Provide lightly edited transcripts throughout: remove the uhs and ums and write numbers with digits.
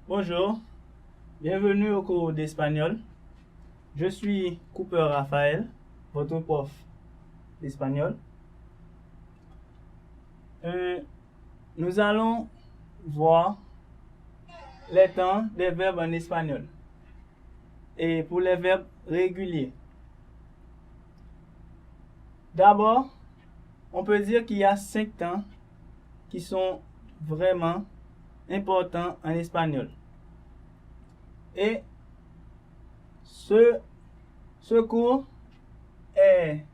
Bonjour, bienvenue au cours d'espagnol. Je suis Cooper Raphaël, votre prof d'espagnol. Nous allons voir les temps des verbes en espagnol et pour les verbes réguliers. D'abord, on peut dire qu'il y a 5 temps qui sont vraiment importants en espagnol. Et ce cours est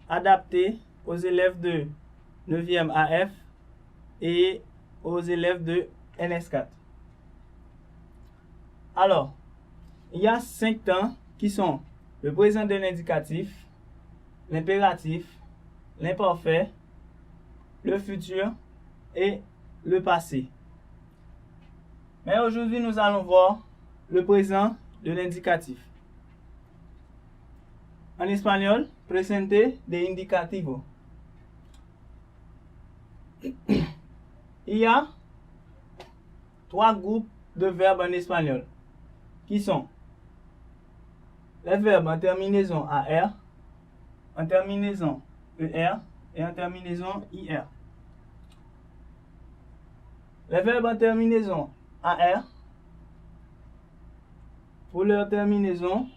adapté aux élèves de 9e AF et aux élèves de NS4. Alors, il y a 5 temps qui sont le présent de l'indicatif, l'impératif, l'imparfait, le futur et le passé. Mais aujourd'hui, nous allons voir le présent de l'indicatif. En espagnol, presente de indicativo. Il y a 3 groupes de verbes en espagnol qui sont les verbes en terminaison AR, en terminaison ER et en terminaison IR. Les verbes en terminaison AR, pour leur terminaison,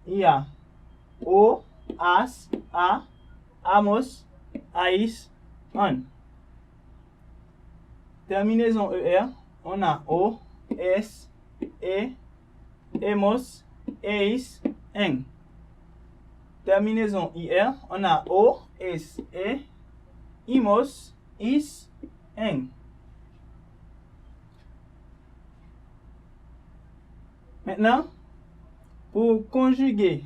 il y a O, AS, A, AMOS, AIS, AN. Terminaison ER, on a O, S, E, EMOS, EIS, EN. Terminaison IR, on a O, S, E, IMOS, IS, EN. Maintenant, pour conjuguer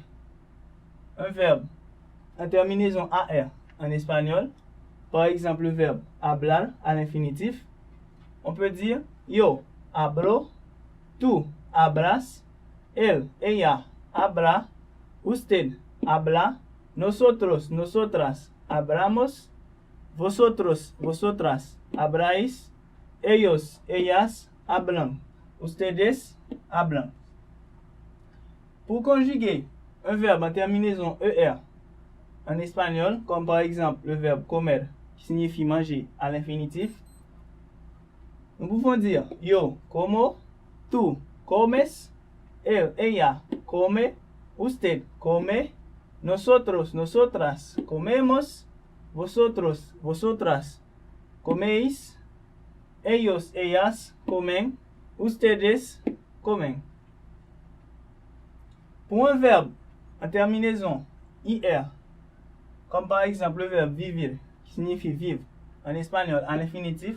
un verbe en terminaison AR en espagnol, par exemple le verbe hablar à l'infinitif, on peut dire yo hablo, tú hablas, él, ella habla, usted habla, nosotros, nosotras hablamos, vosotros, vosotras habláis, ellos, ellas hablan, ustedes hablan. Pour conjuguer un verbe en terminaison ER en espagnol, comme par exemple le verbe comer, qui signifie manger à l'infinitif, nous pouvons dire yo como, tú comes, él, ella come, usted come, nosotros, nosotras comemos, vosotros, vosotras coméis, ellos, ellas comen, ustedes comen. Pour un verbe en terminaison IR, comme par exemple le verbe vivir, qui signifie vivre en espagnol à l'infinitif,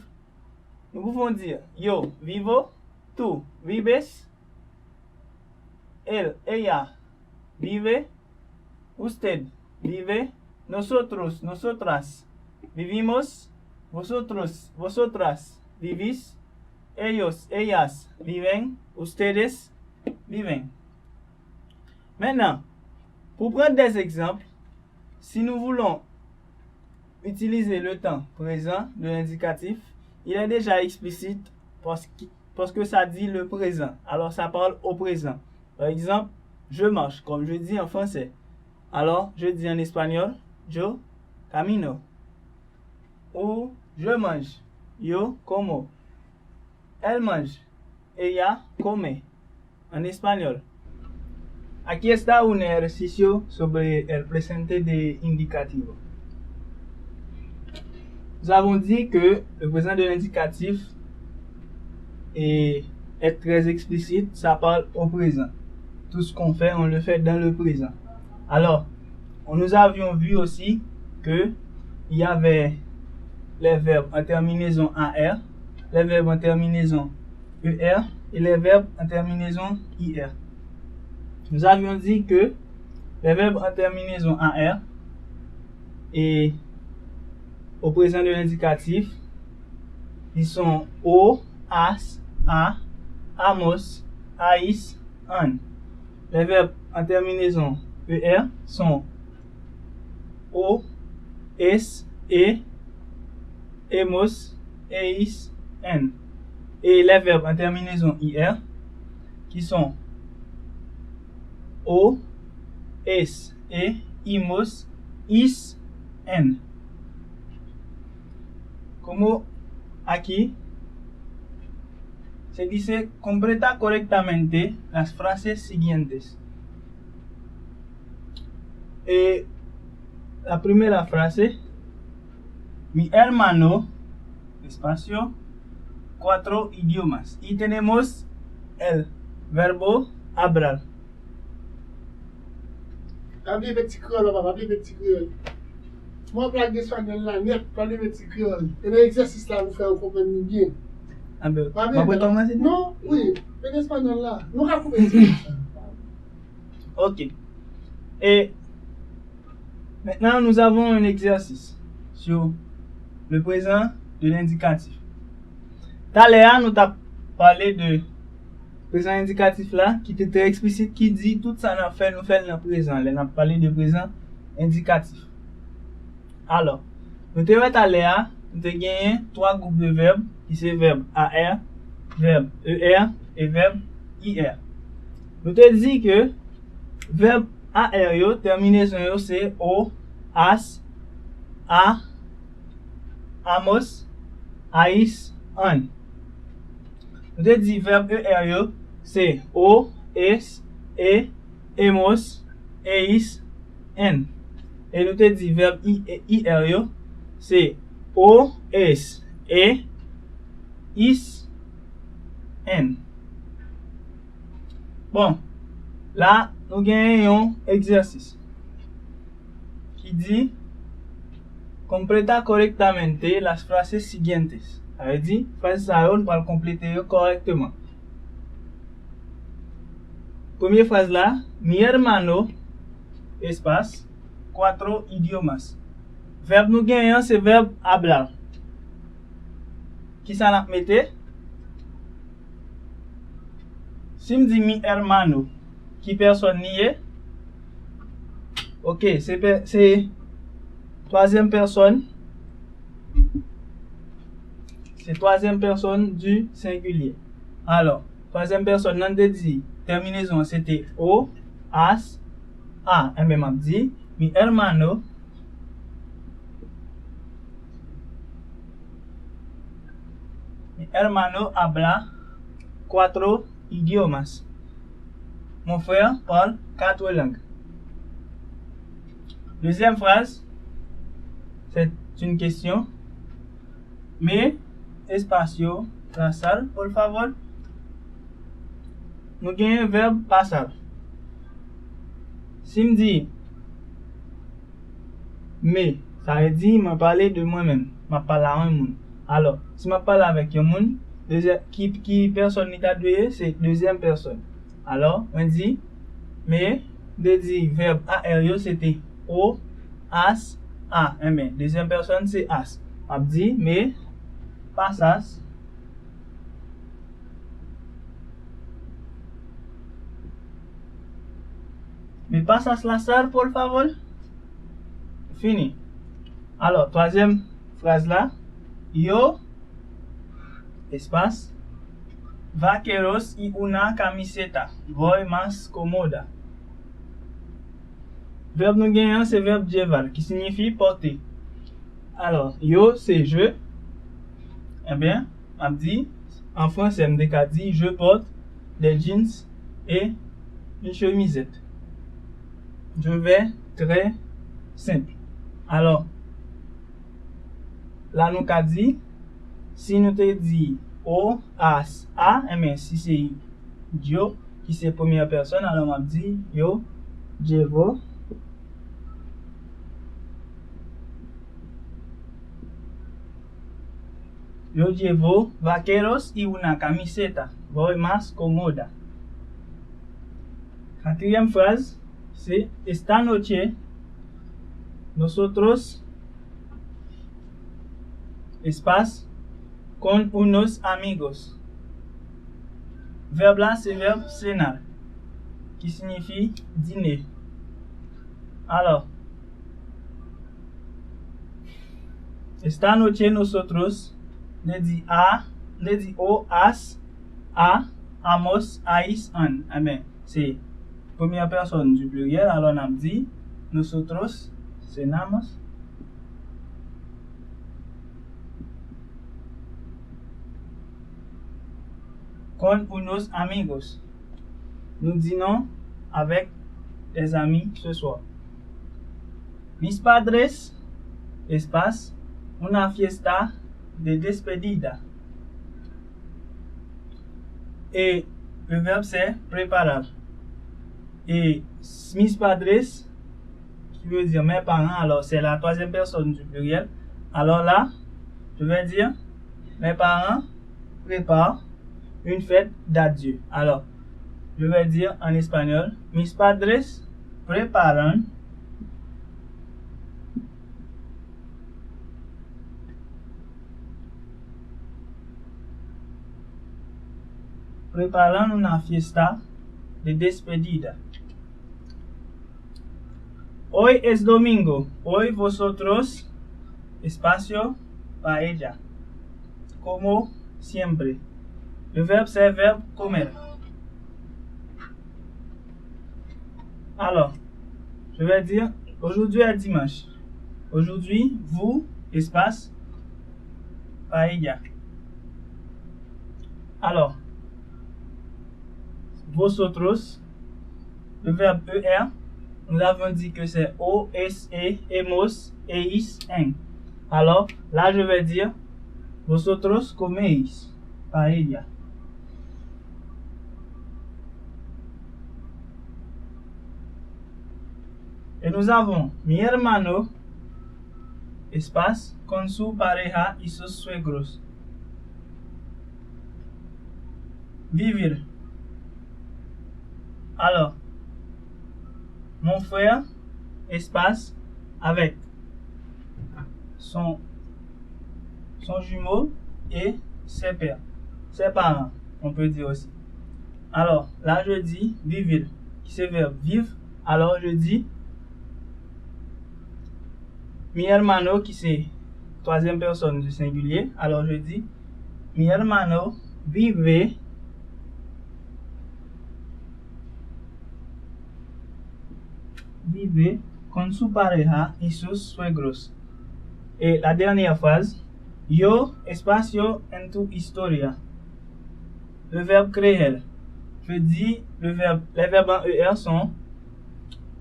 nous pouvons dire yo vivo, tú vives, él, ella vive, usted vive, nosotros, nosotras vivimos, vosotros, vosotras vivís, ellos, ellas viven, ustedes viven. Maintenant, pour prendre des exemples, si nous voulons utiliser le temps présent de l'indicatif, il est déjà explicite parce que ça dit le présent. Alors, ça parle au présent. Par exemple, je marche, comme je dis en français. Alors, je dis en espagnol, yo camino. Ou je mange, yo como. Elle mange, ella come, en espagnol. Aquí está un ejercicio sobre el presente de indicativo. Nous avons dit que le présent de l'indicatif est très explicite, ça parle au présent. Tout ce qu'on fait, on le fait dans le présent. Alors, nous avions vu aussi que il y avait les verbes en terminaison AR, les verbes en terminaison ER et les verbes en terminaison IR. Nous avions dit que les verbes en terminaison AR et au présent de l'indicatif, ils sont O, AS, A, AMOS, AIS, AN. Les verbes en terminaison ER sont O, S, E, EMOS, EIS, EN. et les verbes en terminaison IR qui sont O, es, e, imos, is, en. Como aquí se dice, completa correctamente las frases siguientes. La primera frase, mi hermano, espacio, 4 idiomas. Y tenemos el verbo hablar. Parler petit créole, papa, parler petit créole. Moi, plaque espagnol là, net, parler petit créole. Et l'exercice là, vous faire comprendre bien. Ah ben, Pas on bien, va commencer? non, oui, parler espagnol là. Nous avons compris. Ok. Et maintenant, nous avons un exercice sur le présent de l'indicatif. Tout à l'heure, nous avons parlé de présent indicatif là, qui était très explicite, qui dit tout ça nous fait dans le présent. Nous avons parlé de présent indicatif. Alors, nous avons tout à l'heure, nous avons gagné 3 groupes de verbes, qui sont verbe AR, verbe ER et verbe IR. Nous avons dit que verbe AR yo, terminaison yo, c'est O, as, a, amos, ais, an. Nous avons dit verbe ER yo, c'est O, es, e, emos, eis, en. Et nous avons dit verbe IR yo, c'est O, es, e, is, en. Bon, là, nous gagnons un exercice qui dit completa correctamente las frases siguientes. Ça veut dire, phrase ça, on va le compléter correctement. Première phrase là, mi hermano, espace, 4 idiomas. Verbe nous gagnons, c'est verbe hablar. Qui ça n'a mette? Si me dit mi hermano, qui personne n'y est? Ok, c'est troisième personne. C'est troisième personne du singulier. Alors, troisième personne, non de dit, terminaison, c'était O, as, a. Et même dit, mi hermano, habla 4 idiomas. Mon frère parle 4 langues. Deuxième phrase, c'est une question. Mais, espacio, pasar, por favor. Nous avons un verbe pasar. Si me dit, mais, ça veut dire, je parle de moi-même. Je parle à un monde. Alors, si je parle avec un monde, qui personne n'est adoué, c'est deuxième personne. Alors, on dit, mais, de dire verbe AR, c'était O, as, a. Mais, deuxième personne, c'est as. On dit, mais, pasas. Me pasas la sal, por favor? Fini. Alors, troisième phrase là. Yo, espace, vaqueros y una camiseta. Voy más cómoda. Verbe nous gagnons, c'est verbe llevar, qui signifie porter. Alors, yo, c'est je. Eh bien, on dit, en français, on dit, je porte des jeans et une chemisette. Je vais très simple. Alors, là, nous avons dit, si nous te dit O, as, a, mais si c'est yo, qui c'est première personne, alors on dit yo, llevo. Yo llevo vaqueros y una camiseta. Voy más cómoda. Quatrième phrase, c'est esta noche nosotros espace con unos amigos. Verbe là, c'est verbe cenar, qui signifie dîner. Alors, esta noche nosotros, ne dit a, on dit O, as, a, amos, ais, an. Eh bien, c'est première personne du pluriel. Alors, on a dit nosotros, cenamos. Con unos amigos. Nous dînons avec des amis ce soir. Mis padres, espace, una fiesta de despedida. Et le verbe c'est préparer. Et mis padres, qui veut dire mes parents, alors c'est la troisième personne du pluriel. Alors là, je vais dire mes parents préparent une fête d'adieu. Alors, je vais dire en espagnol, mis padres preparan una fiesta de despedida. Hoy es domingo. Hoy vosotros, espacio, paella. Como siempre. Le verbe c'est verbe comer. Alors, je vais dire aujourd'hui est dimanche. Aujourd'hui, vous, espace, paella. Alors, vosotros, le verbe ER, nous avons dit que c'est O, S, E, hemos, eis, en. Alors, là, je vais dire vosotros coméis, paella. Et nous avons mi hermano, espace, con su pareja y sus suegros. Vivir. Alors, mon frère, espace, avec son jumeau et ses pères, ses parents, on peut dire aussi. Alors, là je dis vivir, qui c'est verbe vivre. Alors je dis mi hermano, qui c'est troisième personne du singulier. Alors je dis mi hermano vive con su pareja y sus suegros. Et la dernière phrase, yo espacio en tu historia. Le verbe créer. Je dis les verbes en ER sont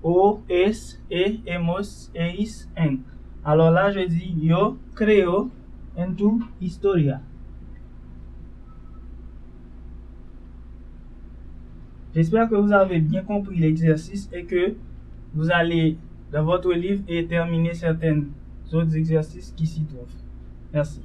O, es, e, hemos, eis, en. Alors là, je dis yo creo en tu historia. J'espère que vous avez bien compris l'exercice et que vous allez dans votre livre et terminer certains autres exercices qui s'y trouvent. Merci.